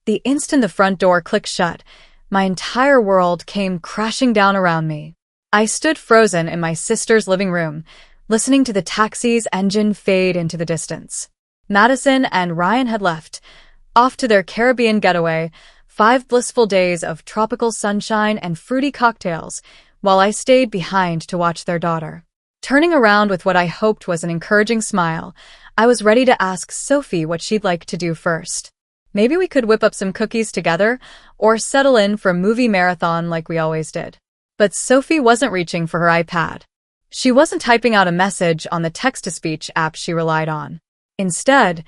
The instant the front door clicked shut, my entire world came crashing down around me. I stood frozen in my sister's living room, listening to the taxi's engine fade into the distance. Madison and Ryan had left, off to their Caribbean getaway, 5 blissful days of tropical sunshine and fruity cocktails, while I stayed behind to watch their daughter. Turning around with what I hoped was an encouraging smile, I was ready to ask Sophie what she'd like to do first. Maybe we could whip up some cookies together, or settle in for a movie marathon like we always did. But Sophie wasn't reaching for her iPad. She wasn't typing out a message on the text-to-speech app she relied on. Instead,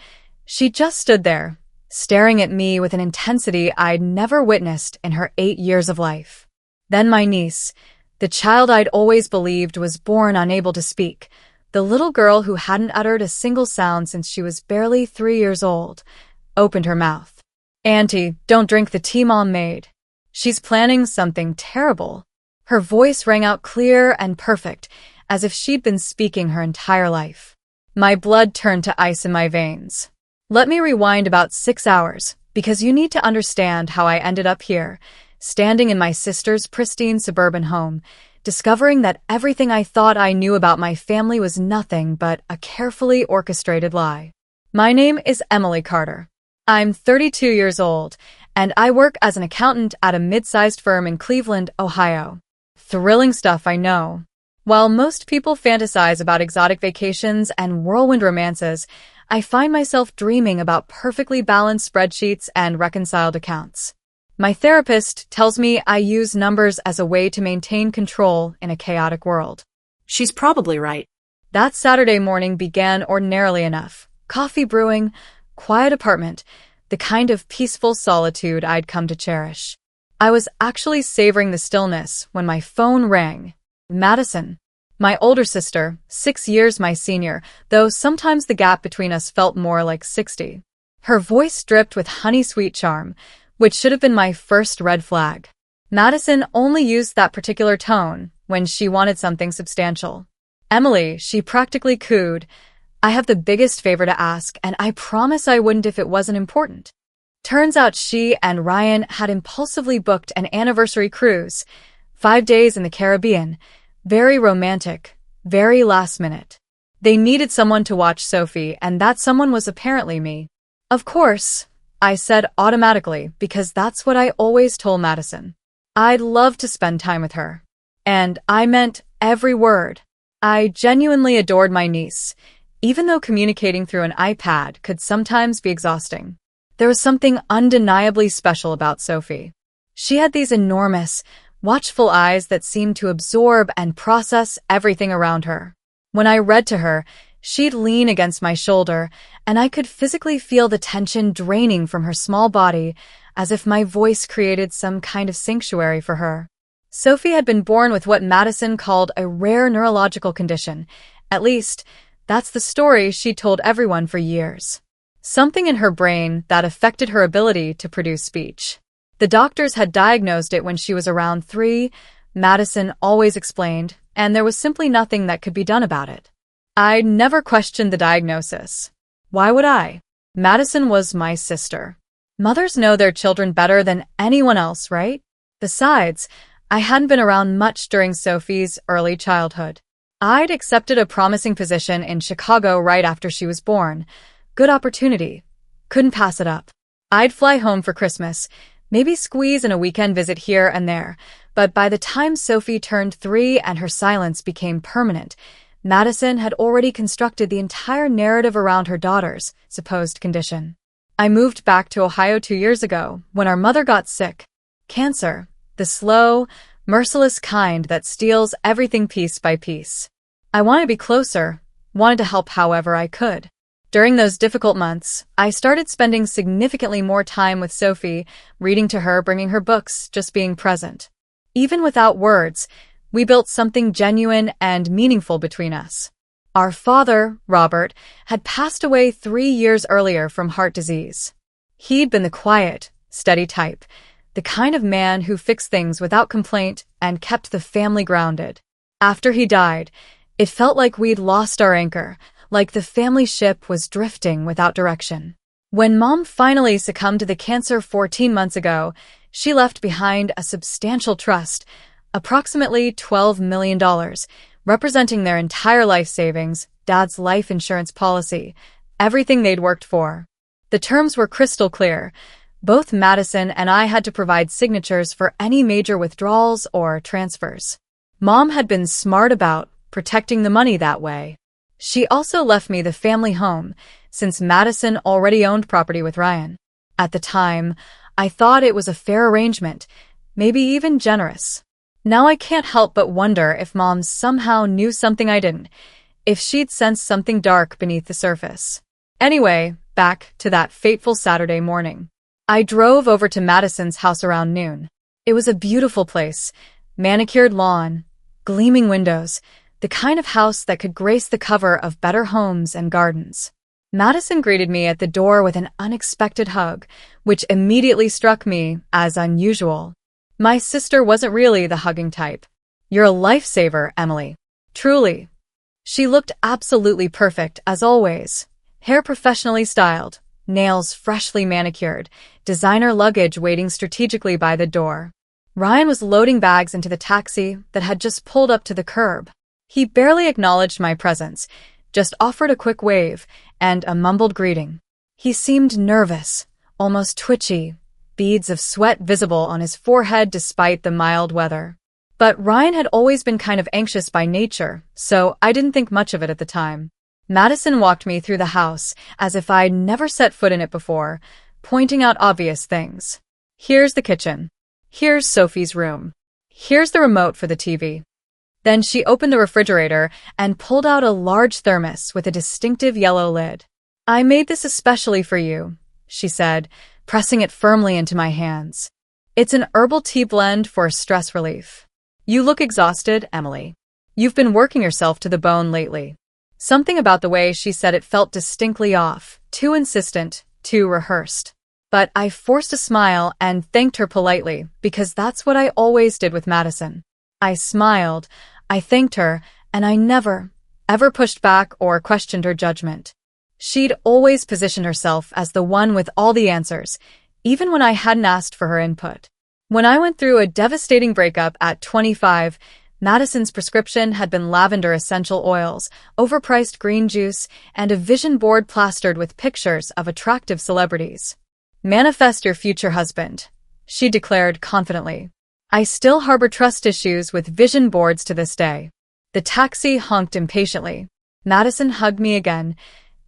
she just stood there, staring at me with an intensity I'd never witnessed in her 8 years of life. Then my niece, the child I'd always believed was born unable to speak, the little girl who hadn't uttered a single sound since she was barely 3 years old, opened her mouth. "Auntie, don't drink the tea Mom made. She's planning something terrible." Her voice rang out clear and perfect, as if she'd been speaking her entire life. My blood turned to ice in my veins. Let me rewind about 6 hours, because you need to understand how I ended up here, standing in my sister's pristine suburban home, discovering that everything I thought I knew about my family was nothing but a carefully orchestrated lie. My name is Emily Carter. I'm 32 years old, and I work as an accountant at a mid-sized firm in Cleveland, Ohio. Thrilling stuff, I know. While most people fantasize about exotic vacations and whirlwind romances, I find myself dreaming about perfectly balanced spreadsheets and reconciled accounts. My therapist tells me I use numbers as a way to maintain control in a chaotic world. She's probably right. That Saturday morning began ordinarily enough. Coffee brewing, quiet apartment, the kind of peaceful solitude I'd come to cherish. I was actually savoring the stillness when my phone rang. Madison, my older sister, 6 years my senior, though sometimes the gap between us felt more like 60. Her voice dripped with honey-sweet charm, which should have been my first red flag. Madison only used that particular tone when she wanted something substantial. "Emily," she practically cooed, "I have the biggest favor to ask, and I promise I wouldn't if it wasn't important." Turns out she and Ryan had impulsively booked an anniversary cruise, 5 days in the Caribbean, very romantic, very last minute. They needed someone to watch Sophie, and that someone was apparently me. "Of course," I said automatically, because that's what I always told Madison. I'd love to spend time with her. And I meant every word. I genuinely adored my niece, even though communicating through an iPad could sometimes be exhausting. There was something undeniably special about Sophie. She had these enormous, watchful eyes that seemed to absorb and process everything around her. When I read to her, she'd lean against my shoulder, and I could physically feel the tension draining from her small body, as if my voice created some kind of sanctuary for her. Sophie had been born with what Madison called a rare neurological condition. At least, that's the story she told everyone for years. Something in her brain that affected her ability to produce speech. The doctors had diagnosed it when she was around 3, Madison always explained, and there was simply nothing that could be done about it. I never questioned the diagnosis. Why would I? Madison was my sister. Mothers know their children better than anyone else, right? Besides, I hadn't been around much during Sophie's early childhood. I'd accepted a promising position in Chicago right after she was born. Good opportunity. Couldn't pass it up. I'd fly home for Christmas, maybe squeeze in a weekend visit here and there, but by the time Sophie turned 3 and her silence became permanent, Madison had already constructed the entire narrative around her daughter's supposed condition. I moved back to Ohio 2 years ago when our mother got sick. Cancer, the slow, merciless kind that steals everything piece by piece. I wanted to be closer, wanted to help however I could. During those difficult months, I started spending significantly more time with Sophie, reading to her, bringing her books, just being present. Even without words, we built something genuine and meaningful between us. Our father, Robert, had passed away 3 years earlier from heart disease. He'd been the quiet, steady type, the kind of man who fixed things without complaint and kept the family grounded. After he died, it felt like we'd lost our anchor, like the family ship was drifting without direction. When Mom finally succumbed to the cancer 14 months ago, she left behind a substantial trust, approximately $12 million, representing their entire life savings, Dad's life insurance policy, everything they'd worked for. The terms were crystal clear. Both Madison and I had to provide signatures for any major withdrawals or transfers. Mom had been smart about protecting the money that way. She also left me the family home, since Madison already owned property with Ryan. At the time, I thought it was a fair arrangement, maybe even generous. Now I can't help but wonder if Mom somehow knew something I didn't, if she'd sensed something dark beneath the surface. Anyway, back to that fateful Saturday morning. I drove over to Madison's house around noon. It was a beautiful place, manicured lawn, gleaming windows, the kind of house that could grace the cover of Better Homes and Gardens. Madison greeted me at the door with an unexpected hug, which immediately struck me as unusual. My sister wasn't really the hugging type. "You're a lifesaver, Emily. Truly." She looked absolutely perfect, as always. Hair professionally styled, nails freshly manicured, designer luggage waiting strategically by the door. Ryan was loading bags into the taxi that had just pulled up to the curb. He barely acknowledged my presence, just offered a quick wave and a mumbled greeting. He seemed nervous, almost twitchy, beads of sweat visible on his forehead despite the mild weather. But Ryan had always been kind of anxious by nature, so I didn't think much of it at the time. Madison walked me through the house as if I'd never set foot in it before, pointing out obvious things. "Here's the kitchen. Here's Sophie's room. Here's the remote for the TV." Then she opened the refrigerator and pulled out a large thermos with a distinctive yellow lid. "I made this especially for you," she said, pressing it firmly into my hands. "It's an herbal tea blend for stress relief. You look exhausted, Emily. You've been working yourself to the bone lately." Something about the way she said it felt distinctly off, too insistent, too rehearsed. But I forced a smile and thanked her politely, because that's what I always did with Madison. I smiled, I thanked her, and I never, ever pushed back or questioned her judgment. She'd always positioned herself as the one with all the answers, even when I hadn't asked for her input. When I went through a devastating breakup at 25, Madison's prescription had been lavender essential oils, overpriced green juice, and a vision board plastered with pictures of attractive celebrities. "Manifest your future husband," she declared confidently. I still harbor trust issues with vision boards to this day. The taxi honked impatiently. Madison hugged me again,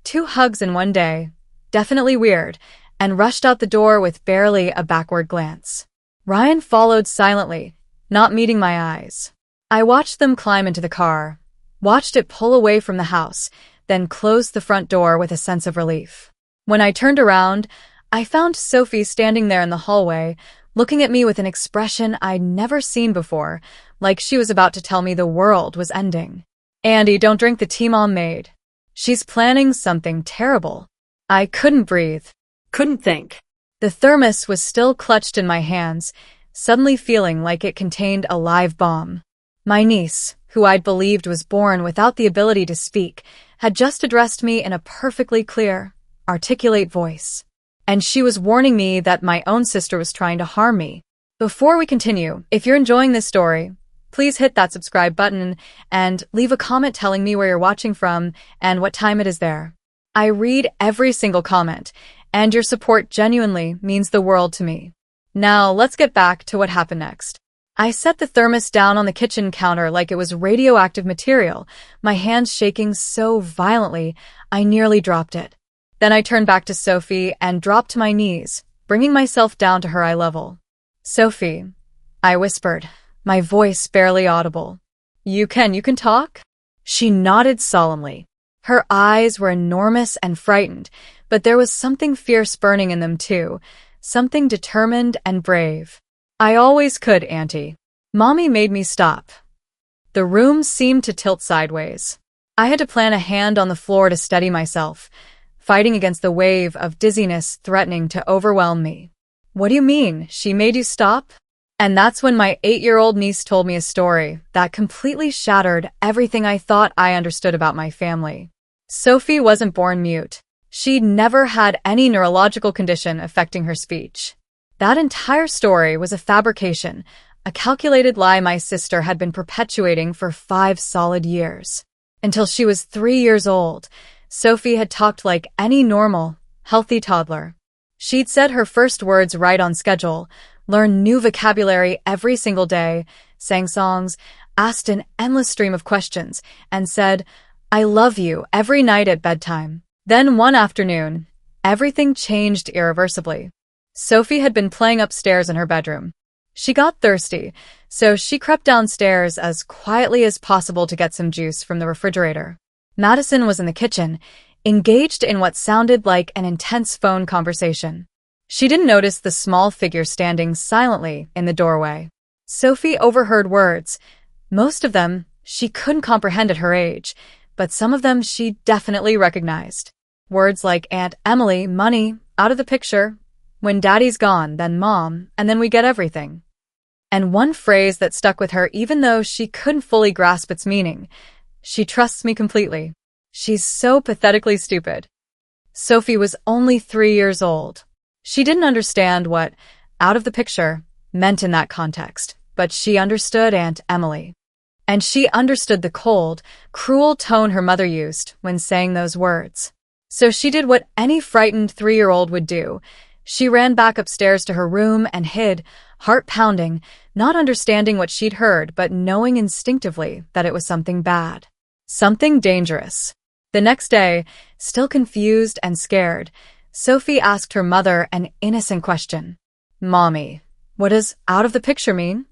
2 hugs in one day, definitely weird, and rushed out the door with barely a backward glance. Ryan followed silently, not meeting my eyes. I watched them climb into the car, watched it pull away from the house, then closed the front door with a sense of relief. When I turned around, I found Sophie standing there in the hallway, looking at me with an expression I'd never seen before, like she was about to tell me the world was ending. "Andy, don't drink the tea Mom made. She's planning something terrible." I couldn't breathe, couldn't think. The thermos was still clutched in my hands, suddenly feeling like it contained a live bomb. My niece, who I'd believed was born without the ability to speak, had just addressed me in a perfectly clear, articulate voice. And she was warning me that my own sister was trying to harm me. Before we continue, if you're enjoying this story, please hit that subscribe button and leave a comment telling me where you're watching from and what time it is there. I read every single comment, and your support genuinely means the world to me. Now, let's get back to what happened next. I set the thermos down on the kitchen counter like it was radioactive material, my hands shaking so violently I nearly dropped it. Then I turned back to Sophie and dropped to my knees, bringing myself down to her eye level. "Sophie," I whispered, my voice barely audible. You can talk?" She nodded solemnly. Her eyes were enormous and frightened, but there was something fierce burning in them too, something determined and brave. "I always could, Auntie." Mommy made me stop. The room seemed to tilt sideways. I had to plant a hand on the floor to steady myself, fighting against the wave of dizziness threatening to overwhelm me. "What do you mean? She made you stop?" And that's when my 8-year-old niece told me a story that completely shattered everything I thought I understood about my family. Sophie wasn't born mute. She'd never had any neurological condition affecting her speech. That entire story was a fabrication, a calculated lie my sister had been perpetuating for 5 solid years. Until she was 3 years old, Sophie had talked like any normal, healthy toddler. She'd said her first words right on schedule, learned new vocabulary every single day, sang songs, asked an endless stream of questions, and said, "I love you," every night at bedtime. Then one afternoon, everything changed irreversibly. Sophie had been playing upstairs in her bedroom. She got thirsty, so she crept downstairs as quietly as possible to get some juice from the refrigerator. Madison was in the kitchen, engaged in what sounded like an intense phone conversation. She didn't notice the small figure standing silently in the doorway. Sophie overheard words. Most of them she couldn't comprehend at her age, but some of them she definitely recognized. Words like Aunt Emily, money, out of the picture, when Daddy's gone, then Mom, and then we get everything. And one phrase that stuck with her even though she couldn't fully grasp its meaning. She trusts me completely. She's so pathetically stupid. Sophie was only 3 years old. She didn't understand what out of the picture meant in that context, but she understood Aunt Emily. And she understood the cold, cruel tone her mother used when saying those words. So she did what any frightened 3-year-old would do. She ran back upstairs to her room and hid, heart pounding, not understanding what she'd heard, but knowing instinctively that it was something bad. Something dangerous. The next day, still confused and scared, Sophie asked her mother an innocent question. "Mommy, what does out of the picture mean?"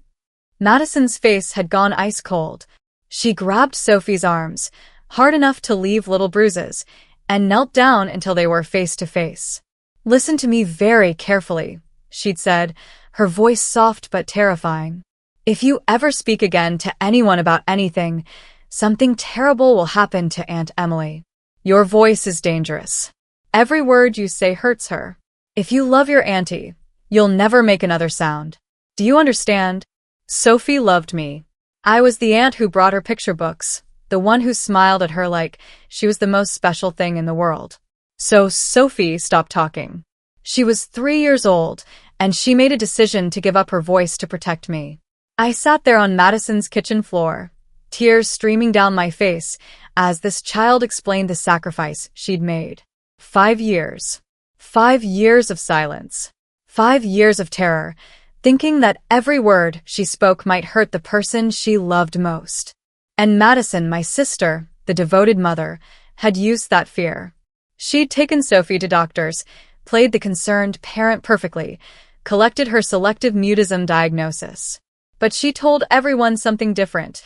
Madison's face had gone ice cold. She grabbed Sophie's arms, hard enough to leave little bruises, and knelt down until they were face to face. "Listen to me very carefully," she'd said, her voice soft but terrifying. "If you ever speak again to anyone about anything, something terrible will happen to Aunt Emily. Your voice is dangerous. Every word you say hurts her. If you love your auntie, you'll never make another sound. Do you understand?" Sophie loved me. I was the aunt who brought her picture books, the one who smiled at her like she was the most special thing in the world. So Sophie stopped talking. She was 3 years old, and she made a decision to give up her voice to protect me. I sat there on Madison's kitchen floor, tears streaming down my face as this child explained the sacrifice she'd made. 5 years. 5 years of silence. 5 years of terror, thinking that every word she spoke might hurt the person she loved most. And Madison, my sister, the devoted mother, had used that fear. She'd taken Sophie to doctors, played the concerned parent perfectly, collected her selective mutism diagnosis. But she told everyone something different.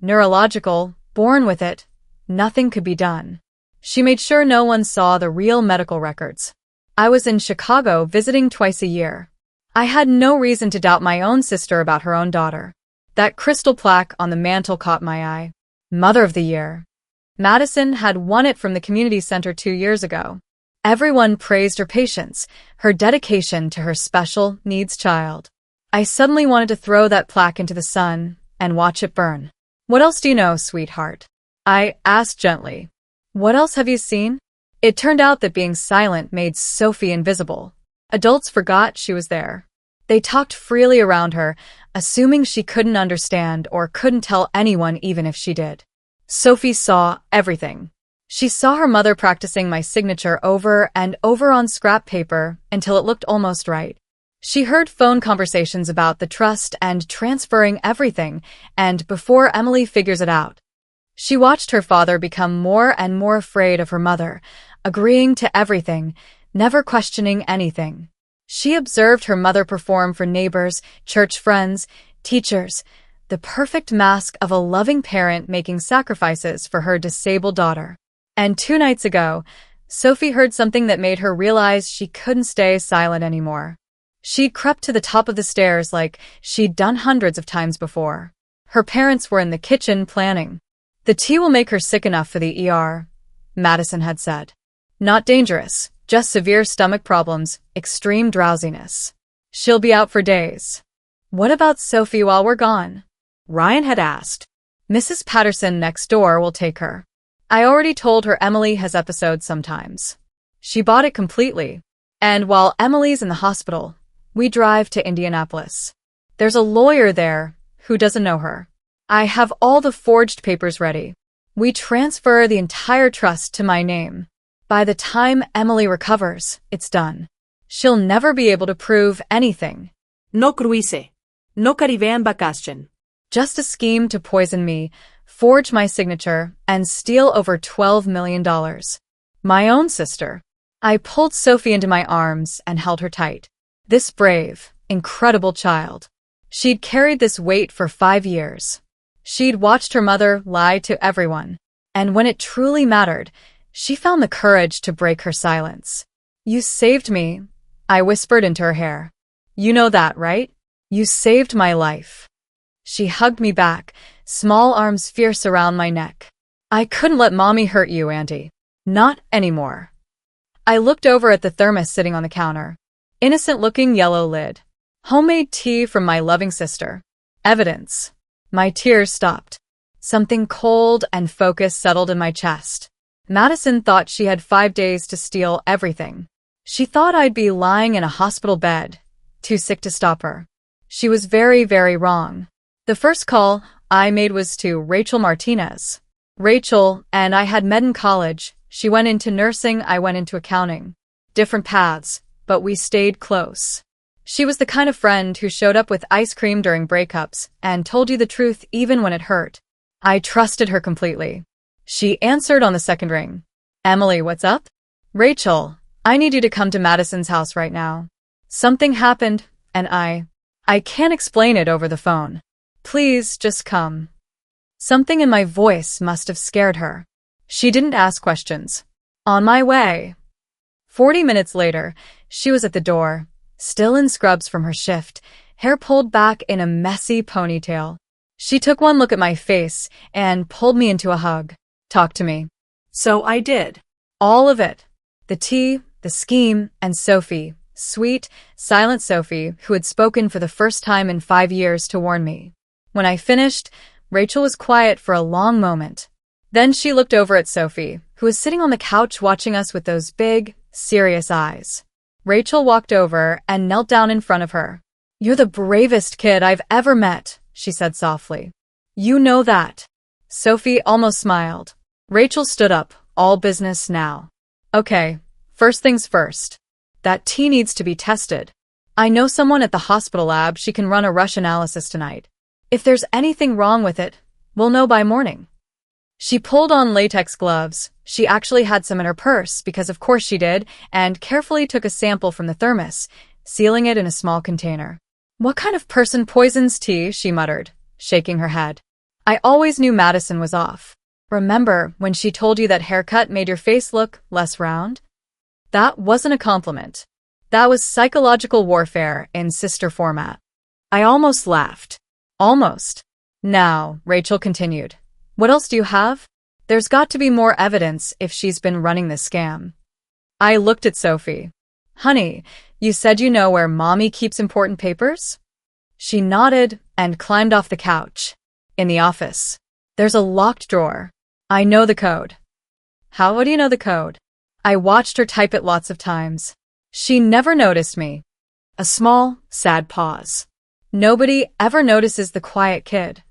Neurological, born with it, nothing could be done. She made sure no one saw the real medical records. I was in Chicago visiting twice a year. I had no reason to doubt my own sister about her own daughter. That crystal plaque on the mantel caught my eye. Mother of the Year. Madison had won it from the community center 2 years ago. Everyone praised her patience, her dedication to her special needs child. I suddenly wanted to throw that plaque into the sun and watch it burn. "What else do you know, sweetheart?" I asked gently. "What else have you seen?" It turned out that being silent made Sophie invisible. Adults forgot she was there. They talked freely around her, assuming she couldn't understand or couldn't tell anyone even if she did. Sophie saw everything. She saw her mother practicing my signature over and over on scrap paper until it looked almost right. She heard phone conversations about the trust and transferring everything, and before Emily figures it out. She watched her father become more and more afraid of her mother, agreeing to everything, never questioning anything. She observed her mother perform for neighbors, church friends, teachers, the perfect mask of a loving parent making sacrifices for her disabled daughter. And 2 nights ago, Sophie heard something that made her realize she couldn't stay silent anymore. She'd crept to the top of the stairs like she'd done hundreds of times before. Her parents were in the kitchen planning. "The tea will make her sick enough for the ER," Madison had said. "Not dangerous, just severe stomach problems, extreme drowsiness. She'll be out for days." "What about Sophie while we're gone?" Ryan had asked. "Mrs. Patterson next door will take her. I already told her Emily has episodes sometimes. She bought it completely. And while Emily's in the hospital, we drive to Indianapolis. There's a lawyer there who doesn't know her. I have all the forged papers ready. We transfer the entire trust to my name. By the time Emily recovers, it's done. She'll never be able to prove anything. No cruise. No Caribbean vacation. Just a scheme to poison me, forge my signature, and steal over $12 million. My own sister. I pulled Sophie into my arms and held her tight. This brave, incredible child. She'd carried this weight for 5 years. She'd watched her mother lie to everyone. And when it truly mattered, she found the courage to break her silence. You saved me, I whispered into her hair. You know that, right? You saved my life. She hugged me back, small arms fierce around my neck. I couldn't let mommy hurt you, Auntie. Not anymore. I looked over at the thermos sitting on the counter. Innocent-looking yellow lid. Homemade tea from my loving sister. Evidence. My tears stopped. Something cold and focused settled in my chest. Madison thought she had 5 days to steal everything. She thought I'd be lying in a hospital bed, too sick to stop her. She was very, very wrong. The first call I made was to Rachel Martinez. Rachel and I had met in college. She went into nursing, I went into accounting. Different paths, but we stayed close. She was the kind of friend who showed up with ice cream during breakups and told you the truth even when it hurt. I trusted her completely. She answered on the second ring. Emily, what's up? Rachel, I need you to come to Madison's house right now. Something happened, and I can't explain it over the phone. Please, just come. Something in my voice must have scared her. She didn't ask questions. On my way. 40 minutes later, she was at the door, still in scrubs from her shift, hair pulled back in a messy ponytail. She took one look at my face and pulled me into a hug. Talk to me. So I did. All of it. The tea, the scheme, and Sophie, sweet, silent Sophie, who had spoken for the first time in 5 years to warn me. When I finished, Rachel was quiet for a long moment. Then she looked over at Sophie, who was sitting on the couch watching us with those big, serious eyes. Rachel walked over and knelt down in front of her. You're the bravest kid I've ever met, she said softly. You know that. Sophie almost smiled. Rachel stood up, all business now. Okay, first things first. That tea needs to be tested. I know someone at the hospital lab. She can run a rush analysis tonight. If there's anything wrong with it, we'll know by morning. She pulled on latex gloves. She actually had some in her purse, because of course she did, and carefully took a sample from the thermos, sealing it in a small container. What kind of person poisons tea? She muttered, shaking her head. I always knew Madison was off. Remember when she told you that haircut made your face look less round? That wasn't a compliment. That was psychological warfare in sister format. I almost laughed. Almost. Now, Rachel continued. What else do you have? There's got to be more evidence if she's been running this scam. I looked at Sophie. Honey, you said you know where Mommy keeps important papers? She nodded and climbed off the couch. In the office. There's a locked drawer. I know the code. How do you know the code? I watched her type it lots of times. She never noticed me. A small, sad pause. Nobody ever notices the quiet kid.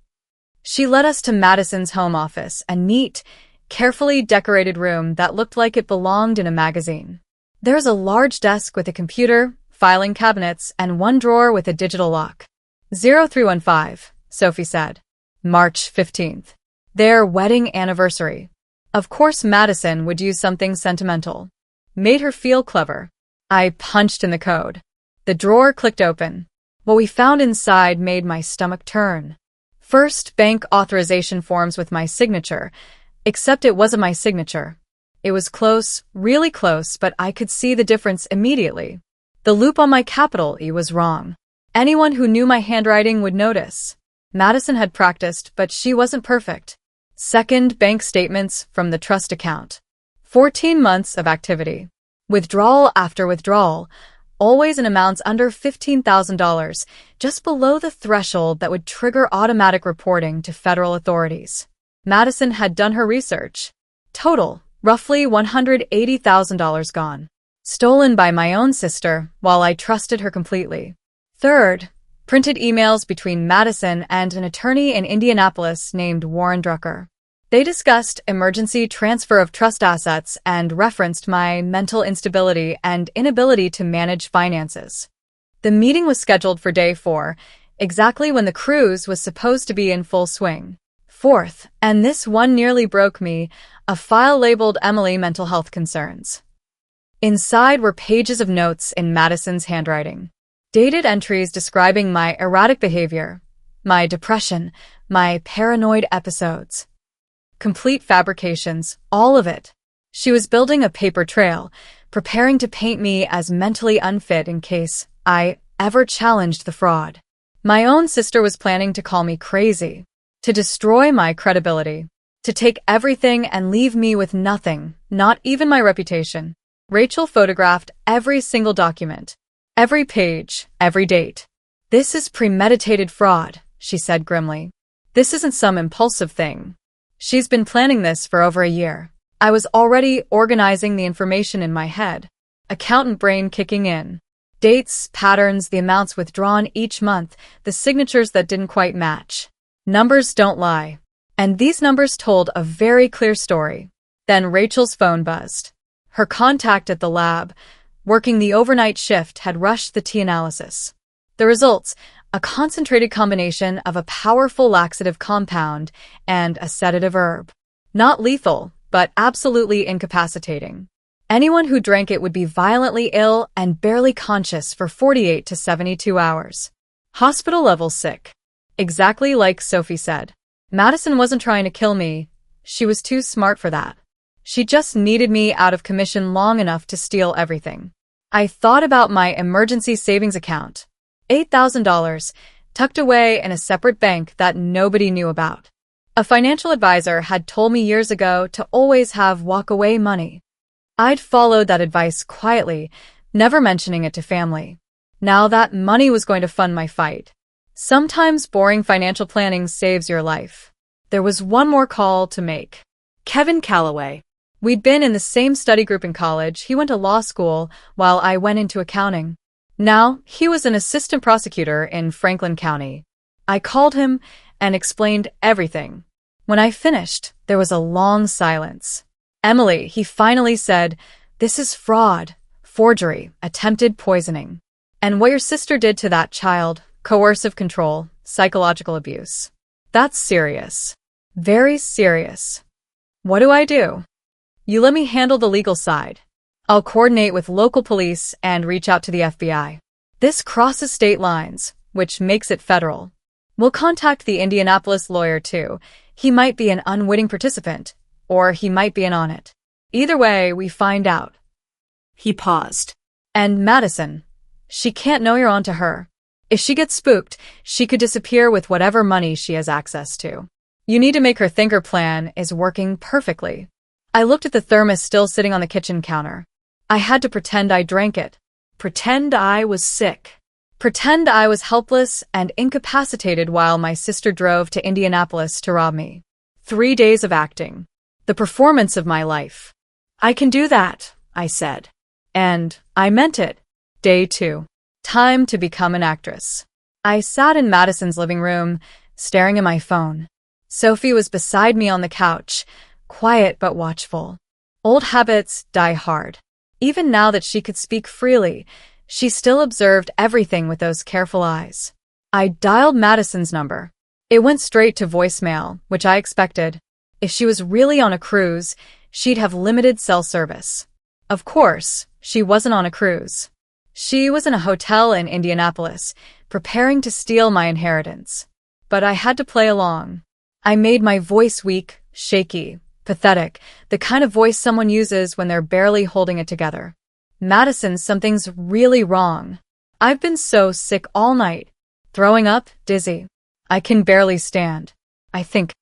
She led us to Madison's home office, a neat, carefully decorated room that looked like it belonged in a magazine. There's a large desk with a computer, filing cabinets, and one drawer with a digital lock. 0315, Sophie said. March 15th. Their wedding anniversary. Of course Madison would use something sentimental. Made her feel clever. I punched in the code. The drawer clicked open. What we found inside made my stomach turn. First, bank authorization forms with my signature, except it wasn't my signature. It was close, really close, but I could see the difference immediately. The loop on my capital E was wrong. Anyone who knew my handwriting would notice. Madison had practiced, but she wasn't perfect. Second, bank statements from the trust account. 14 months of activity. Withdrawal after withdrawal, always in amounts under $15,000, just below the threshold that would trigger automatic reporting to federal authorities. Madison had done her research. Total, Roughly $180,000 gone. Stolen by my own sister while I trusted her completely. Third, printed emails between Madison and an attorney in Indianapolis named Warren Drucker. They discussed emergency transfer of trust assets and referenced my mental instability and inability to manage finances. The meeting was scheduled for day 4, exactly when the cruise was supposed to be in full swing. Fourth, and this one nearly broke me, a file labeled Emily Mental Health Concerns. Inside were pages of notes in Madison's handwriting. Dated entries describing my erratic behavior, my depression, my paranoid episodes. Complete fabrications, all of it. She was building a paper trail, preparing to paint me as mentally unfit in case I ever challenged the fraud. My own sister was planning to call me crazy, to destroy my credibility, to take everything and leave me with nothing, not even my reputation. Rachel photographed every single document, every page, every date. "This is premeditated fraud," she said grimly. "This isn't some impulsive thing. She's been planning this for over a year." I was already organizing the information in my head, accountant brain kicking in. Dates, patterns, the amounts withdrawn each month, the signatures that didn't quite match. Numbers don't lie. And these numbers told a very clear story. Then Rachel's phone buzzed. Her contact at the lab, working the overnight shift, had rushed the T-analysis. The results, a concentrated combination of a powerful laxative compound and a sedative herb. Not lethal, but absolutely incapacitating. Anyone who drank it would be violently ill and barely conscious for 48 to 72 hours. Hospital level sick. Exactly like Sophie said. Madison wasn't trying to kill me. She was too smart for that. She just needed me out of commission long enough to steal everything. I thought about my emergency savings account. $8,000, tucked away in a separate bank that nobody knew about. A financial advisor had told me years ago to always have walk-away money. I'd followed that advice quietly, never mentioning it to family. Now that money was going to fund my fight. Sometimes boring financial planning saves your life. There was one more call to make. Kevin Calloway. We'd been in the same study group in college. He went to law school while I went into accounting. Now, he was an assistant prosecutor in Franklin County. I called him and explained everything. When I finished, there was a long silence. "Emily," he finally said, "this is fraud, forgery, attempted poisoning. And what your sister did to that child, coercive control, psychological abuse. That's serious. Very serious. What do I do? You let me handle the legal side. I'll coordinate with local police and reach out to the FBI. This crosses state lines, which makes it federal. We'll contact the Indianapolis lawyer too. He might be an unwitting participant, or he might be in on it. Either way, we find out." He paused. "And Madison, she can't know you're onto her. If she gets spooked, she could disappear with whatever money she has access to. You need to make her think her plan is working perfectly." I looked at the thermos still sitting on the kitchen counter. I had to pretend I drank it. Pretend I was sick. Pretend I was helpless and incapacitated while my sister drove to Indianapolis to rob me. 3 days of acting. The performance of my life. "I can do that," I said. And I meant it. Day 2. Time to become an actress. I sat in Madison's living room, staring at my phone. Sophie was beside me on the couch, quiet but watchful. Old habits die hard. Even now that she could speak freely, she still observed everything with those careful eyes. I dialed Madison's number. It went straight to voicemail, which I expected. If she was really on a cruise, she'd have limited cell service. Of course, she wasn't on a cruise. She was in a hotel in Indianapolis, preparing to steal my inheritance. But I had to play along. I made my voice weak, shaky, pathetic, the kind of voice someone uses when they're barely holding it together. "Madison, something's really wrong. I've been so sick all night. Throwing up, dizzy. I can barely stand. I think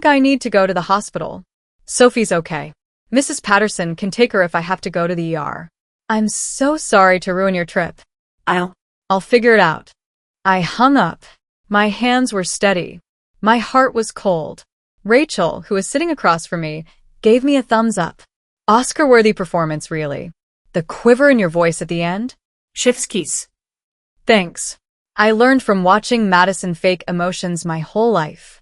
I need to go to the hospital. Sophie's okay. Mrs. Patterson can take her if I have to go to the ER. I'm so sorry to ruin your trip. I'll figure it out." I hung up. My hands were steady. My heart was cold. Rachel, who was sitting across from me, gave me a thumbs up. Oscar-worthy performance, really. The quiver in your voice at the end? Chef's kiss. Thanks. I learned from watching Madison fake emotions my whole life.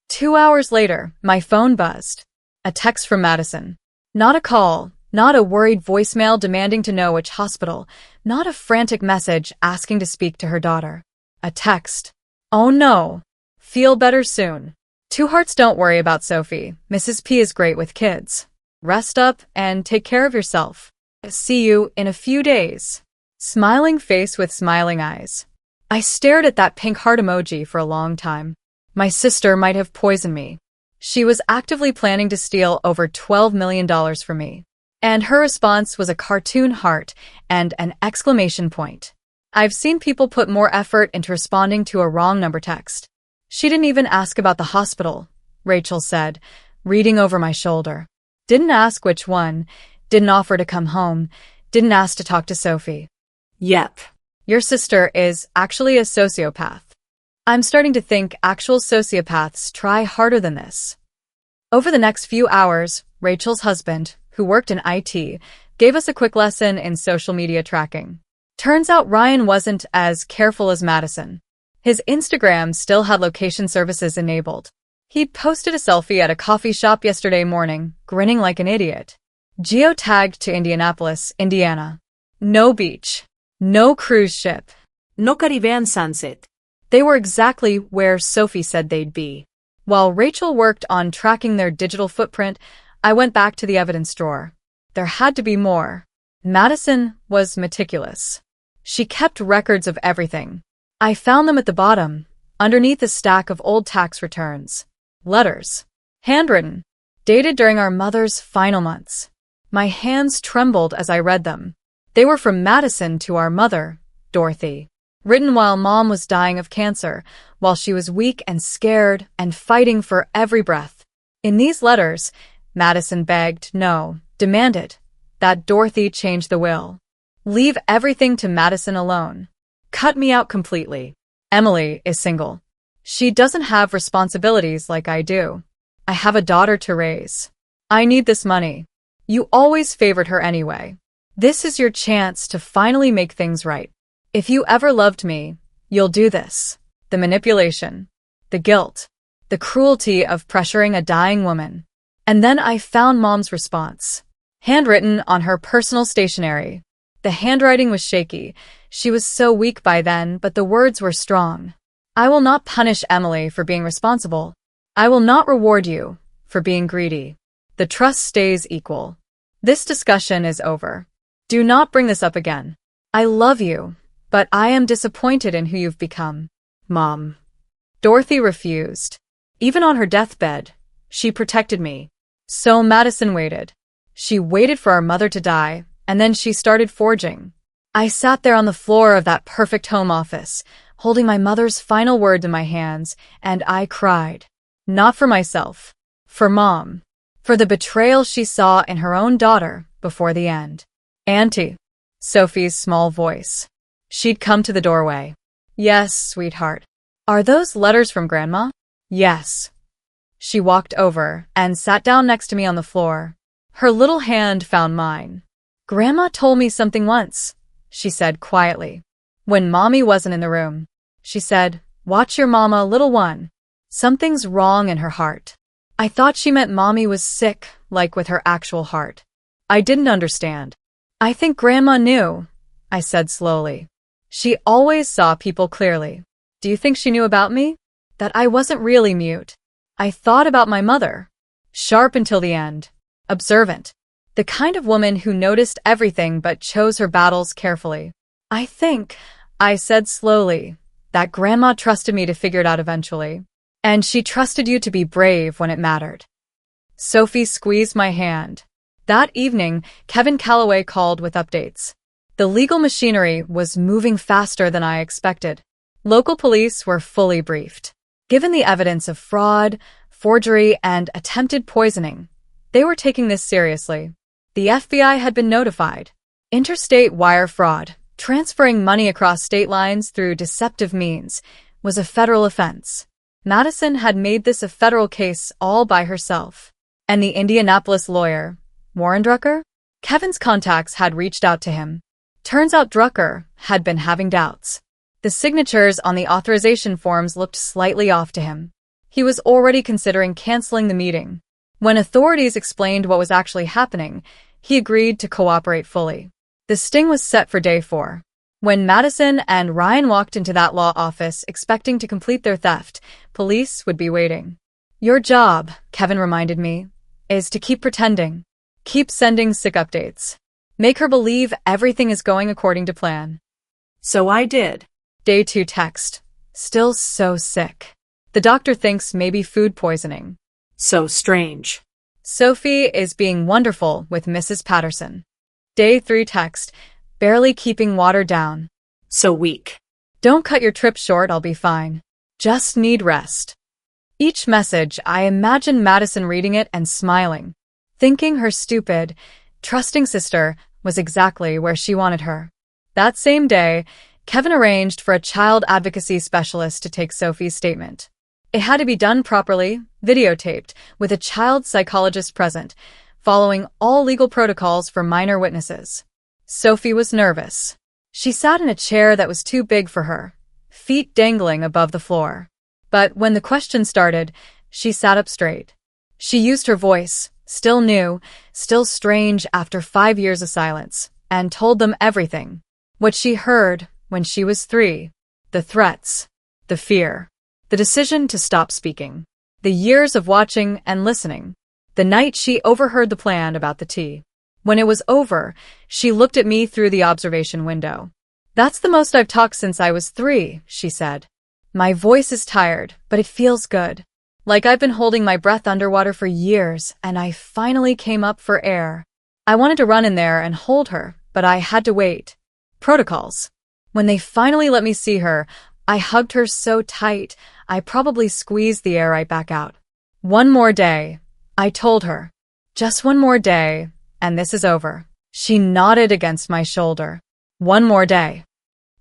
2 hours later, my phone buzzed. A text from Madison. Not a call, not a worried voicemail demanding to know which hospital, not a frantic message asking to speak to her daughter. A text. Oh no. Feel better soon. Two hearts, don't worry about Sophie. Mrs. P is great with kids. Rest up and take care of yourself. See you in a few days. Smiling face with smiling eyes. I stared at that pink heart emoji for a long time. My sister might have poisoned me. She was actively planning to steal over $12 million from me. And her response was a cartoon heart and an exclamation point. I've seen people put more effort into responding to a wrong number text. She didn't even ask about the hospital, Rachel said, reading over my shoulder. Didn't ask which one, didn't offer to come home, didn't ask to talk to Sophie. Yep. Your sister is actually a sociopath. I'm starting to think actual sociopaths try harder than this. Over the next few hours, Rachel's husband, who worked in IT, gave us a quick lesson in social media tracking. Turns out Ryan wasn't as careful as Madison. His Instagram still had location services enabled. He posted a selfie at a coffee shop yesterday morning, grinning like an idiot. Geotagged to Indianapolis, Indiana. No beach. No cruise ship. No Caribbean sunset. They were exactly where Sophie said they'd be. While Rachel worked on tracking their digital footprint, I went back to the evidence drawer. There had to be more. Madison was meticulous. She kept records of everything. I found them at the bottom, underneath a stack of old tax returns. Letters. Handwritten. Dated during our mother's final months. My hands trembled as I read them. They were from Madison to our mother, Dorothy. Written while Mom was dying of cancer, while she was weak and scared and fighting for every breath. In these letters, Madison begged, no, demanded, that Dorothy change the will. Leave everything to Madison alone. Cut me out completely. Emily is single. She doesn't have responsibilities like I do. I have a daughter to raise. I need this money. You always favored her anyway. This is your chance to finally make things right. If you ever loved me, you'll do this. The manipulation, the guilt, the cruelty of pressuring a dying woman. And then I found Mom's response. Handwritten on her personal stationery. The handwriting was shaky. She was so weak by then, but the words were strong. I will not punish Emily for being responsible. I will not reward you for being greedy. The trust stays equal. This discussion is over. Do not bring this up again. I love you, but I am disappointed in who you've become. Mom. Dorothy refused. Even on her deathbed, she protected me. So Madison waited. She waited for our mother to die, and then she started forging. I sat there on the floor of that perfect home office, holding my mother's final words in my hands, and I cried. Not for myself. For Mom. For the betrayal she saw in her own daughter before the end. Auntie. Sophie's small voice. She'd come to the doorway. Yes, sweetheart. Are those letters from Grandma? Yes. She walked over and sat down next to me on the floor. Her little hand found mine. Grandma told me something once, she said quietly. When Mommy wasn't in the room, she said, watch your mama, little one. Something's wrong in her heart. I thought she meant Mommy was sick, like with her actual heart. I didn't understand. I think Grandma knew, I said slowly. She always saw people clearly. Do you think she knew about me? That I wasn't really mute. I thought about my mother. Sharp until the end. Observant. The kind of woman who noticed everything but chose her battles carefully. I think, I said slowly, that Grandma trusted me to figure it out eventually. And she trusted you to be brave when it mattered. Sophie squeezed my hand. That evening, Kevin Calloway called with updates. The legal machinery was moving faster than I expected. Local police were fully briefed. Given the evidence of fraud, forgery, and attempted poisoning, they were taking this seriously. The FBI had been notified. Interstate wire fraud, transferring money across state lines through deceptive means, was a federal offense. Madison had made this a federal case all by herself. And the Indianapolis lawyer, Warren Drucker? Kevin's contacts had reached out to him. Turns out Drucker had been having doubts. The signatures on the authorization forms looked slightly off to him. He was already considering canceling the meeting. When authorities explained what was actually happening, he agreed to cooperate fully. The sting was set for day 4. When Madison and Ryan walked into that law office expecting to complete their theft, police would be waiting. Your job, Kevin reminded me, is to keep pretending. Keep sending sick updates. Make her believe everything is going according to plan. So I did. Day 2 text. Still so sick. The doctor thinks maybe food poisoning. So strange. Sophie is being wonderful with Mrs. Patterson. Day 3 text. Barely keeping water down. So weak. Don't cut your trip short, I'll be fine. Just need rest. Each message, I imagine Madison reading it and smiling, thinking her stupid, trusting sister was exactly where she wanted her. That same day, Kevin arranged for a child advocacy specialist to take Sophie's statement. It had to be done properly, videotaped, with a child psychologist present, following all legal protocols for minor witnesses. Sophie was nervous. She sat in a chair that was too big for her, feet dangling above the floor. But when the question started, she sat up straight. She used her voice, still new, still strange after 5 years of silence, and told them everything. What she heard when she was 3, the threats, the fear, the decision to stop speaking, the years of watching and listening, the night she overheard the plan about the tea. When it was over, she looked at me through the observation window. That's the most I've talked since I was 3, she said. My voice is tired, but it feels good. Like I've been holding my breath underwater for years, and I finally came up for air. I wanted to run in there and hold her, but I had to wait. Protocols. When they finally let me see her, I hugged her so tight, I probably squeezed the air right back out. One more day, I told her. Just one more day, and this is over. She nodded against my shoulder. One more day.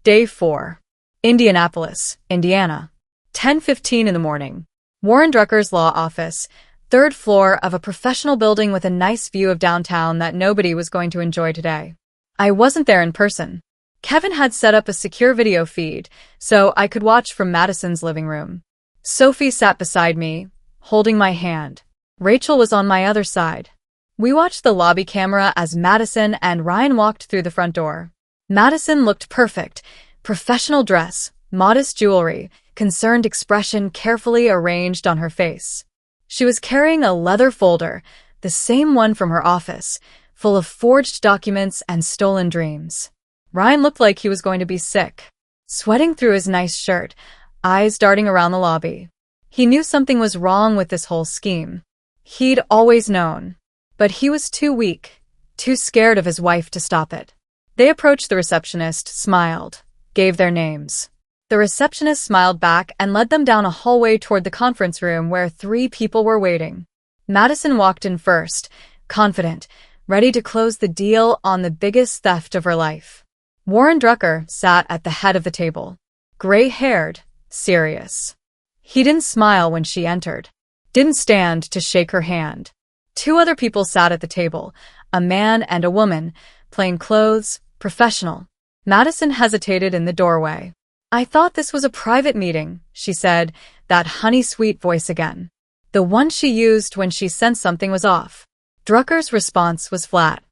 Day 4. Indianapolis, Indiana. 10:15 in the morning. Warren Drucker's law office, 3rd floor of a professional building with a nice view of downtown that nobody was going to enjoy today. I wasn't there in person. Kevin had set up a secure video feed, so I could watch from Madison's living room. Sophie sat beside me, holding my hand. Rachel was on my other side. We watched the lobby camera as Madison and Ryan walked through the front door. Madison looked perfect. Professional dress, modest jewelry, concerned expression carefully arranged on her face. She was carrying a leather folder, the same one from her office, full of forged documents and stolen dreams. Ryan looked like he was going to be sick, sweating through his nice shirt, eyes darting around the lobby. He knew something was wrong with this whole scheme. He'd always known. But he was too weak, too scared of his wife to stop it. They approached the receptionist, smiled, gave their names. The receptionist smiled back and led them down a hallway toward the conference room where 3 people were waiting. Madison walked in first, confident, ready to close the deal on the biggest theft of her life. Warren Drucker sat at the head of the table, gray-haired, serious. He didn't smile when she entered, didn't stand to shake her hand. 2 other people sat at the table, a man and a woman, plain clothes, professional. Madison hesitated in the doorway. I thought this was a private meeting, she said, that honey-sweet voice again. The one she used when she sensed something was off. Drucker's response was flat.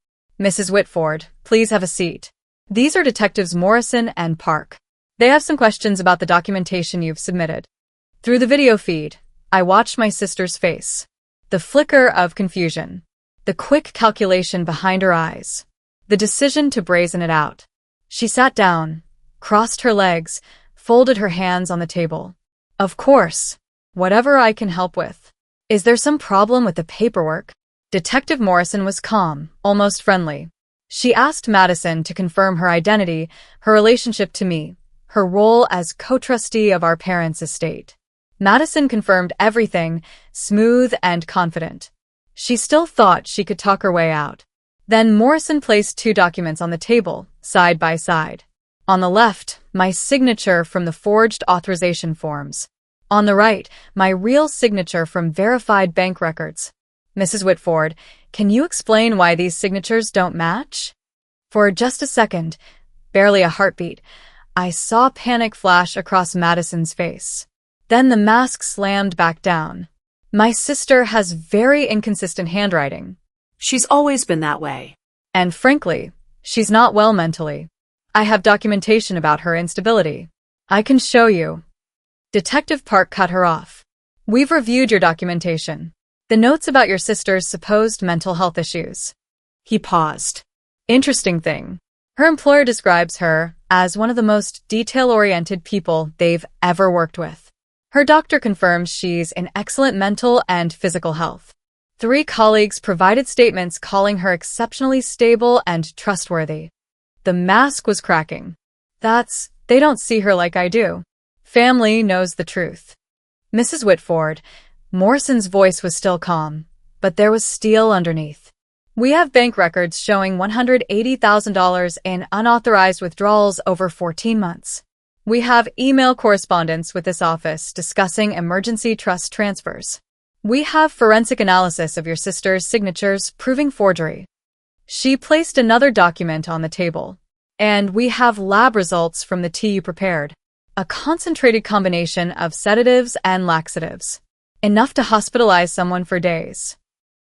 Mrs. Whitford, please have a seat. These are Detectives Morrison and Park. They have some questions about the documentation you've submitted. Through the video feed, I watched my sister's face. The flicker of confusion. The quick calculation behind her eyes. The decision to brazen it out. She sat down, crossed her legs, folded her hands on the table. Of course. Whatever I can help with. Is there some problem with the paperwork? Detective Morrison was calm, almost friendly. She asked Madison to confirm her identity, her relationship to me, her role as co-trustee of our parents' estate. Madison confirmed everything, smooth and confident. She still thought she could talk her way out. Then Morrison placed 2 documents on the table, side by side. On the left, my signature from the forged authorization forms. On the right, my real signature from verified bank records. Mrs. Whitford, Can you explain why these signatures don't match? For just a second, barely a heartbeat, I saw panic flash across Madison's face. Then the mask slammed back down. My sister has very inconsistent handwriting. She's always been that way. And frankly, she's not well mentally. I have documentation about her instability. I can show you. Detective Park cut her off. We've reviewed your documentation. The notes about your sister's supposed mental health issues. He paused. Interesting thing. Her employer describes her as one of the most detail-oriented people they've ever worked with. Her doctor confirms she's in excellent mental and physical health. 3 colleagues provided statements calling her exceptionally stable and trustworthy. The mask was cracking. They don't see her like I do. Family knows the truth. Mrs. Whitford, Morrison's voice was still calm, but there was steel underneath. We have bank records showing $180,000 in unauthorized withdrawals over 14 months. We have email correspondence with this office discussing emergency trust transfers. We have forensic analysis of your sister's signatures proving forgery. She placed another document on the table. And we have lab results from the tea you prepared. A concentrated combination of sedatives and laxatives. Enough to hospitalize someone for days.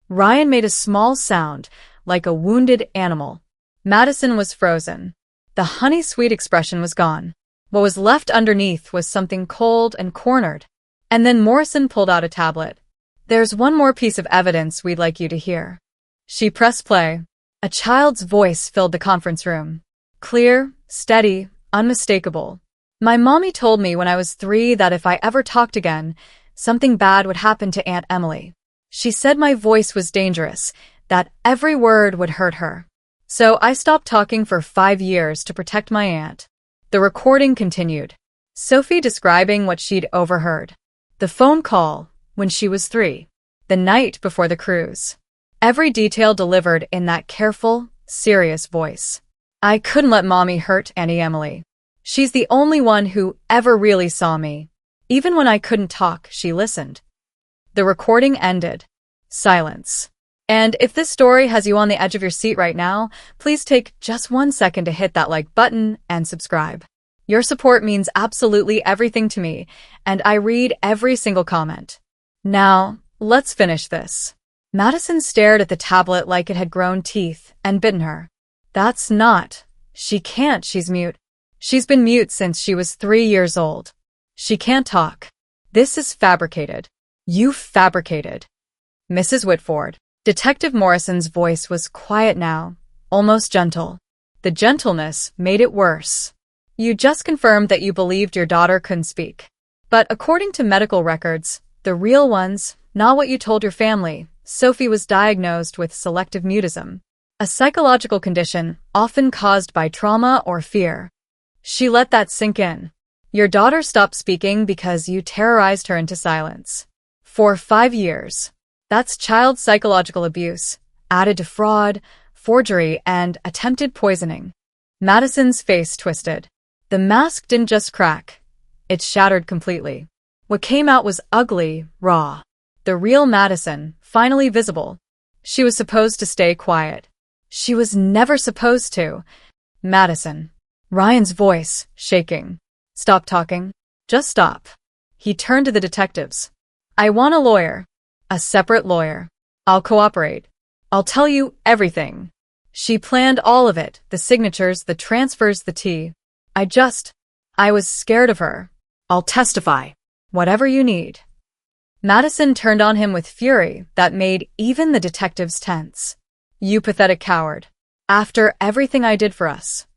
Ryan made a small sound, like a wounded animal. Madison was frozen. The honey-sweet expression was gone. What was left underneath was something cold and cornered. And then Morrison pulled out a tablet. There's one more piece of evidence we'd like you to hear. She pressed play. A child's voice filled the conference room. Clear, steady, unmistakable. My mommy told me when I was 3 that if I ever talked again, something bad would happen to Aunt Emily. She said my voice was dangerous, that every word would hurt her. So I stopped talking for 5 years to protect my aunt. The recording continued. Sophie describing what she'd overheard. The phone call, when she was 3. The night before the cruise. Every detail delivered in that careful, serious voice. I couldn't let Mommy hurt Auntie Emily. She's the only one who ever really saw me. Even when I couldn't talk, she listened. The recording ended. Silence. And if this story has you on the edge of your seat right now, please take just 1 second to hit that like button and subscribe. Your support means absolutely everything to me, and I read every single comment. Now, let's finish this. Madison stared at the tablet like it had grown teeth and bitten her. That's not. She can't, she's mute. She's been mute since she was 3 years old. She can't talk. This is fabricated. You fabricated. Mrs. Whitford. Detective Morrison's voice was quiet now, almost gentle. The gentleness made it worse. You just confirmed that you believed your daughter couldn't speak. But according to medical records, the real ones, not what you told your family, Sophie was diagnosed with selective mutism, a psychological condition often caused by trauma or fear. She let that sink in. Your daughter stopped speaking because you terrorized her into silence. For 5 years. That's child psychological abuse, added to fraud, forgery, and attempted poisoning. Madison's face twisted. The mask didn't just crack. It shattered completely. What came out was ugly, raw. The real Madison, finally visible. She was supposed to stay quiet. She was never supposed to. Madison. Ryan's voice, shaking. Stop talking. Just stop. He turned to the detectives. I want a lawyer. A separate lawyer. I'll cooperate. I'll tell you everything. She planned all of it, the signatures, the transfers, the tea. I was scared of her. I'll testify. Whatever you need. Madison turned on him with fury that made even the detectives tense. You pathetic coward. After everything I did for us.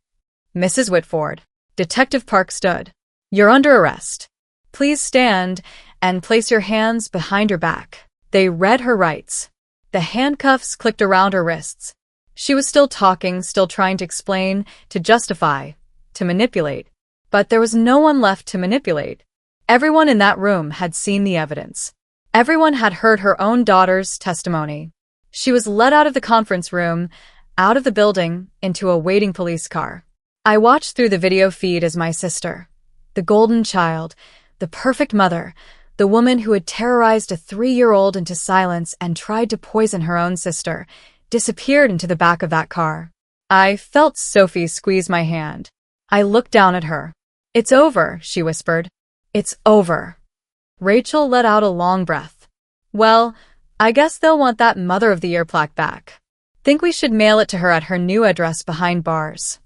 Mrs. Whitford. Detective Park stood. You're under arrest. Please stand and place your hands behind your back. They read her rights. The handcuffs clicked around her wrists. She was still talking, still trying to explain, to justify, to manipulate. But there was no one left to manipulate. Everyone in that room had seen the evidence. Everyone had heard her own daughter's testimony. She was led out of the conference room, out of the building, into a waiting police car. I watched through the video feed as my sister, the golden child, the perfect mother, The woman who had terrorized a 3-year-old into silence and tried to poison her own sister, disappeared into the back of that car. I felt Sophie squeeze my hand. I looked down at her. "It's over," she whispered. "It's over." Rachel let out a long breath. "Well, I guess they'll want that Mother of the Year plaque back. Think we should mail it to her at her new address behind bars."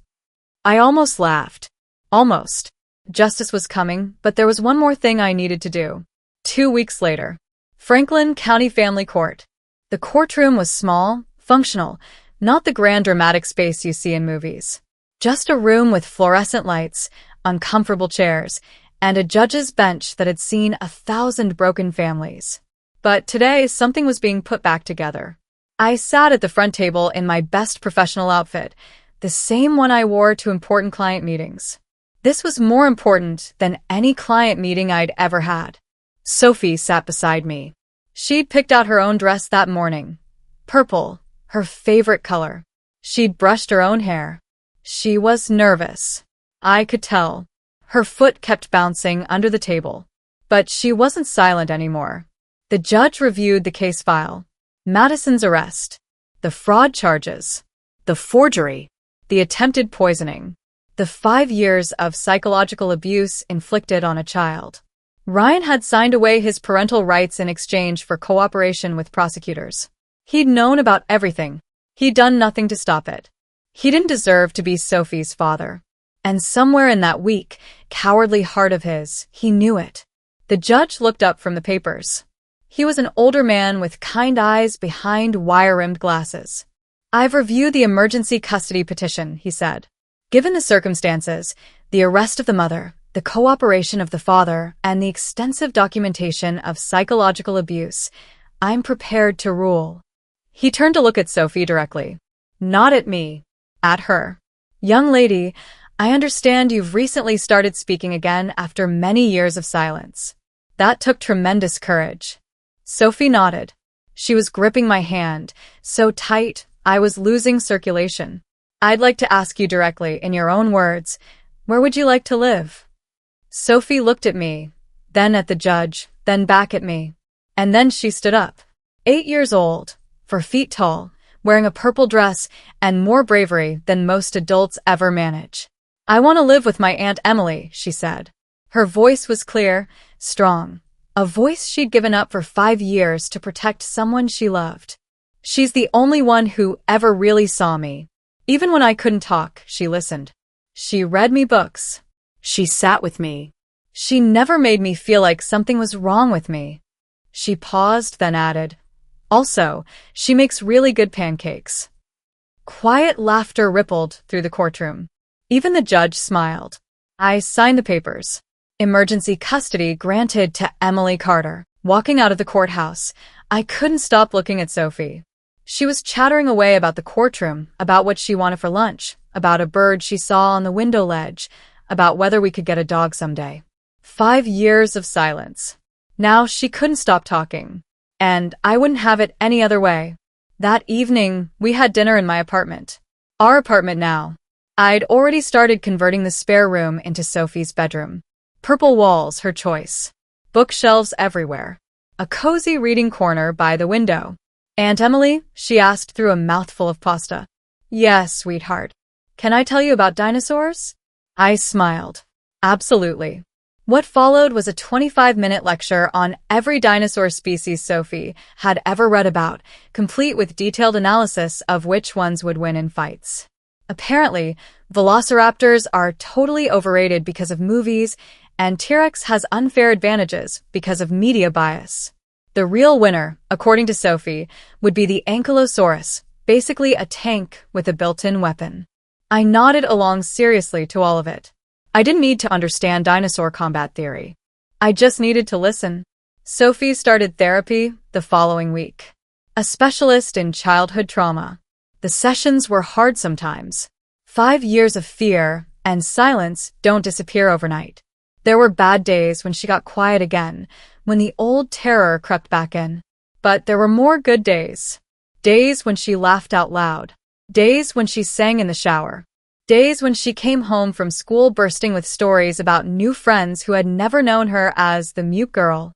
I almost laughed. Almost. Justice was coming, but there was one more thing I needed to do. 2 weeks later. Franklin County Family Court. The courtroom was small, functional, not the grand dramatic space you see in movies. Just a room with fluorescent lights, uncomfortable chairs, and a judge's bench that had seen 1,000 broken families. But today, something was being put back together. I sat at the front table in my best professional outfit, the same one I wore to important client meetings. This was more important than any client meeting I'd ever had. Sophie sat beside me. She'd picked out her own dress that morning. Purple, her favorite color. She'd brushed her own hair. She was nervous. I could tell. Her foot kept bouncing under the table. But she wasn't silent anymore. The judge reviewed the case file. Madison's arrest, the fraud charges, the forgery, the attempted poisoning, the 5 years of psychological abuse inflicted on a child. Ryan had signed away his parental rights in exchange for cooperation with prosecutors. He'd known about everything. He'd done nothing to stop it. He didn't deserve to be Sophie's father. And somewhere in that weak, cowardly heart of his, he knew it. The judge looked up from the papers. He was an older man with kind eyes behind wire-rimmed glasses. "I've reviewed the emergency custody petition," he said. "Given the circumstances, the arrest of the mother, the cooperation of the father, and the extensive documentation of psychological abuse, I'm prepared to rule." He turned to look at Sophie directly. Not at me. At her. "Young lady, I understand you've recently started speaking again after many years of silence. That took tremendous courage." Sophie nodded. She was gripping my hand, so tight I was losing circulation. "I'd like to ask you directly, in your own words, where would you like to live?" Sophie looked at me, then at the judge, then back at me. And then she stood up. 8 years old, 4 feet tall, wearing a purple dress, and more bravery than most adults ever manage. "I want to live with my Aunt Emily," she said. Her voice was clear, strong. A voice she'd given up for 5 years to protect someone she loved. "She's the only one who ever really saw me. Even when I couldn't talk, she listened. She read me books. She sat with me. She never made me feel like something was wrong with me." She paused, then added, "Also, she makes really good pancakes." Quiet laughter rippled through the courtroom. Even the judge smiled. I signed the papers. Emergency custody granted to Emily Carter. Walking out of the courthouse, I couldn't stop looking at Sophie. She was chattering away about the courtroom, about what she wanted for lunch, about a bird she saw on the window ledge, about whether we could get a dog someday. 5 years of silence. Now she couldn't stop talking. And I wouldn't have it any other way. That evening, we had dinner in my apartment. Our apartment now. I'd already started converting the spare room into Sophie's bedroom. Purple walls, her choice. Bookshelves everywhere. A cozy reading corner by the window. "Aunt Emily?" she asked through a mouthful of pasta. "Yes, sweetheart. Can I tell you about dinosaurs?" I smiled. "Absolutely." What followed was a 25-minute lecture on every dinosaur species Sophie had ever read about, complete with detailed analysis of which ones would win in fights. Apparently, velociraptors are totally overrated because of movies, and T-Rex has unfair advantages because of media bias. The real winner, according to Sophie, would be the Ankylosaurus, basically a tank with a built-in weapon. I nodded along seriously to all of it. I didn't need to understand dinosaur combat theory. I just needed to listen. Sophie started therapy the following week. A specialist in childhood trauma. The sessions were hard sometimes. 5 years of fear and silence don't disappear overnight. There were bad days when she got quiet again, when the old terror crept back in. But there were more good days. Days when she laughed out loud. Days when she sang in the shower. Days when she came home from school bursting with stories about new friends who had never known her as the mute girl.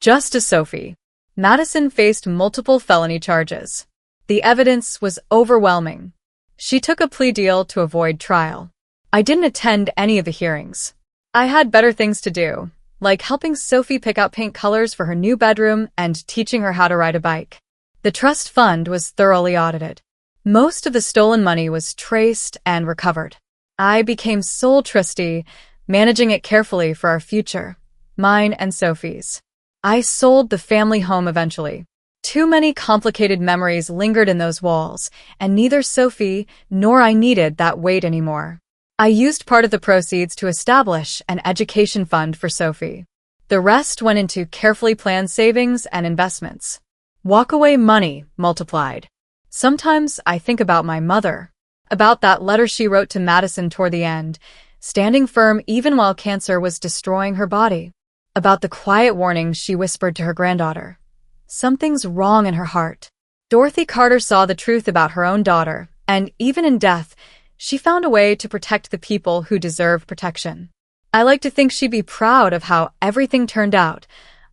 Just as Sophie. Madison faced multiple felony charges. The evidence was overwhelming. She took a plea deal to avoid trial. I didn't attend any of the hearings. I had better things to do, like helping Sophie pick out paint colors for her new bedroom and teaching her how to ride a bike. The trust fund was thoroughly audited. Most of the stolen money was traced and recovered. I became sole trustee, managing it carefully for our future, mine and Sophie's. I sold the family home eventually. Too many complicated memories lingered in those walls, and neither Sophie nor I needed that weight anymore. I used part of the proceeds to establish an education fund for Sophie. The rest went into carefully planned savings and investments. Walkaway money multiplied. Sometimes I think about my mother, about that letter she wrote to Madison toward the end, standing firm even while cancer was destroying her body, about the quiet warnings she whispered to her granddaughter. Something's wrong in her heart. Dorothy Carter saw the truth about her own daughter, and even in death, she found a way to protect the people who deserve protection. I like to think she'd be proud of how everything turned out,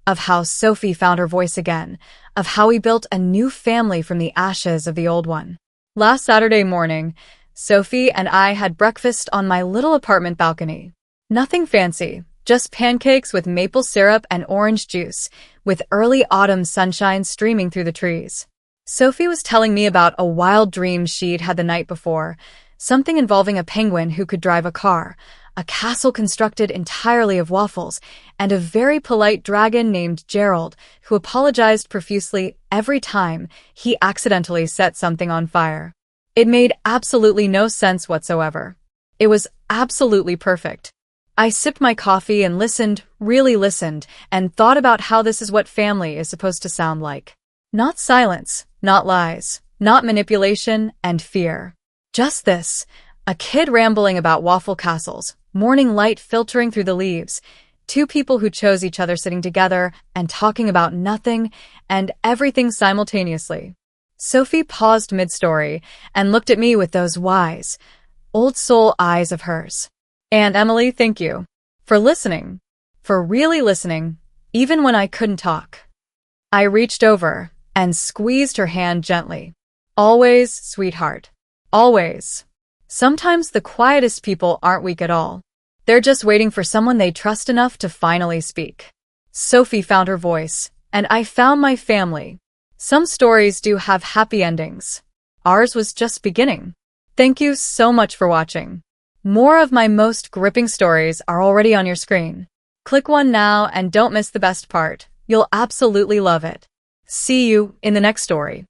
of how Sophie found her voice again, of how we built a new family from the ashes of the old one. Last Saturday morning, Sophie and I had breakfast on my little apartment balcony. Nothing fancy, just pancakes with maple syrup and orange juice, with early autumn sunshine streaming through the trees. Sophie was telling me about a wild dream she'd had the night before, something involving a penguin who could drive a car, a castle constructed entirely of waffles, and a very polite dragon named Gerald who apologized profusely every time he accidentally set something on fire. It made absolutely no sense whatsoever. It was absolutely perfect. I sipped my coffee and listened, really listened, and thought about how this is what family is supposed to sound like. Not silence, not lies, not manipulation and fear. Just this, a kid rambling about waffle castles, morning light filtering through the leaves, two people who chose each other sitting together and talking about nothing and everything simultaneously. Sophie paused mid-story and looked at me with those wise, old soul eyes of hers. And Emily, thank you for listening, for really listening, even when I couldn't talk. I reached over and squeezed her hand gently. Always, sweetheart. Always. Sometimes the quietest people aren't weak at all. They're just waiting for someone they trust enough to finally speak. Sophie found her voice, and I found my family. Some stories do have happy endings. Ours was just beginning. Thank you so much for watching. More of my most gripping stories are already on your screen. Click one now and don't miss the best part. You'll absolutely love it. See you in the next story.